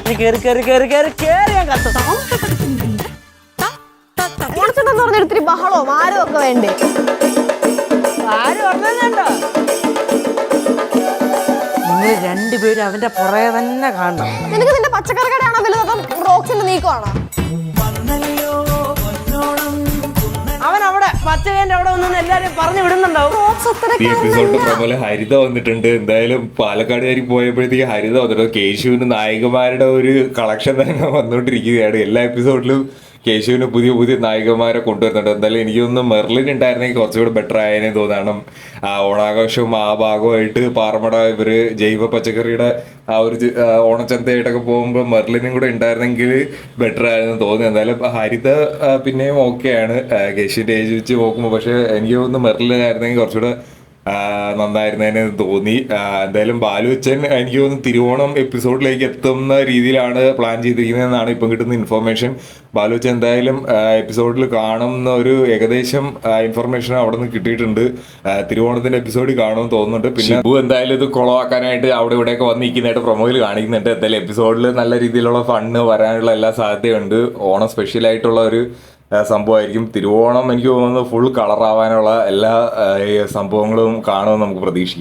കേറി കേറി കേറി കേറി കേറി ഞാൻ കത്തും. ഓണച്ചേട്ടെന്ന് പറഞ്ഞ ഒത്തിരി ബഹളോ മാരോ ഒക്കെ വേണ്ടേ? ആര് പറഞ്ഞോ? നിങ്ങൾ രണ്ടുപേരും അവന്റെ പുറകെ തന്നെ കാണണം. നിനക്ക് നിന്റെ പച്ചക്കറി കടയാണോ വലുത് അതോ റോക്സിന്റെ നീക്കമാണോ? അവൻ അവിടെ പച്ചകേന്റെ അവിടെ വന്നു എല്ലാരും പറഞ്ഞു വിടുന്നുണ്ടാവും. ഈ എപ്പിസോഡിന്റെ പ്രമോല് ഹരിത വന്നിട്ടുണ്ട്. എന്തായാലും പാലക്കാടുകാരി പോയപ്പോഴത്തേക്ക് ഹരിത വന്നിട്ടുണ്ട്. കേശുവിന് നായികമാരുടെ ഒരു കളക്ഷൻ തന്നെ വന്നുകൊണ്ടിരിക്കുകയാണ്. എല്ലാ എപ്പിസോഡിലും കേശുവിന് പുതിയ പുതിയ നായികമാരെ കൊണ്ടുവരുന്നുണ്ട്. എന്തായാലും എനിക്ക് തോന്നുന്നു മെർലിൻ ഉണ്ടായിരുന്നെങ്കിൽ കുറച്ചുകൂടെ ബെറ്റർ ആയതിനെ തോന്നണം. ഓണാഘോഷവും ആ ഭാഗമായിട്ട് പാറമട ഇവര് ജൈവ പച്ചക്കറിയുടെ ആ ഒരു ഓണച്ചന്തയായിട്ടൊക്കെ പോകുമ്പോൾ മെർലിനും കൂടെ ഉണ്ടായിരുന്നെങ്കിൽ ബെറ്റർ ആയെന്ന് തോന്നുന്നു. എന്തായാലും ഹരിത പിന്നെയും ഓക്കെയാണ് കേശുവിന്റെ ഏജ് വെച്ച് നോക്കുമ്പോൾ. പക്ഷെ എനിക്ക് തോന്നുന്നു മെർലിൻ ആയിരുന്നെങ്കിൽ കുറച്ചുകൂടെ നന്നായിരുന്നതിന് തോന്നി. എന്തായാലും ബാലുവച്ചൻ എനിക്ക് തോന്നുന്നു തിരുവോണം എപ്പിസോഡിലേക്ക് എത്തുന്ന രീതിയിലാണ് പ്ലാൻ ചെയ്തിരിക്കുന്നതെന്നാണ് ഇപ്പം കിട്ടുന്ന ഇൻഫർമേഷൻ. ബാലുവച്ചൻ എന്തായാലും എപ്പിസോഡിൽ കാണുന്ന ഒരു ഏകദേശം ഇൻഫർമേഷൻ അവിടെ നിന്ന് കിട്ടിയിട്ടുണ്ട്. തിരുവോണത്തിന്റെ എപ്പിസോഡിൽ കാണുമെന്ന് തോന്നുന്നുണ്ട്. പിന്നെ ഷിബു എന്തായാലും ഇത് കുളമാക്കാനായിട്ട് അവിടെ ഇവിടെയൊക്കെ വന്നിരിക്കുന്നതായിട്ട് പ്രൊമോയിൽ കാണിക്കുന്നുണ്ട്. എന്തായാലും എപ്പിസോഡിൽ നല്ല രീതിയിലുള്ള ഫണ്ട് വരാനുള്ള എല്ലാ സാധ്യതയുണ്ട്. ഓണം സ്പെഷ്യലായിട്ടുള്ള ഒരു സംഭവമായിരിക്കും. തിരുവോണം എനിക്ക് തോന്നുന്നത് ഫുൾ കളറാവാനുള്ള എല്ലാ സംഭവങ്ങളും കാണുമെന്ന് നമുക്ക് പ്രതീക്ഷിക്കാം.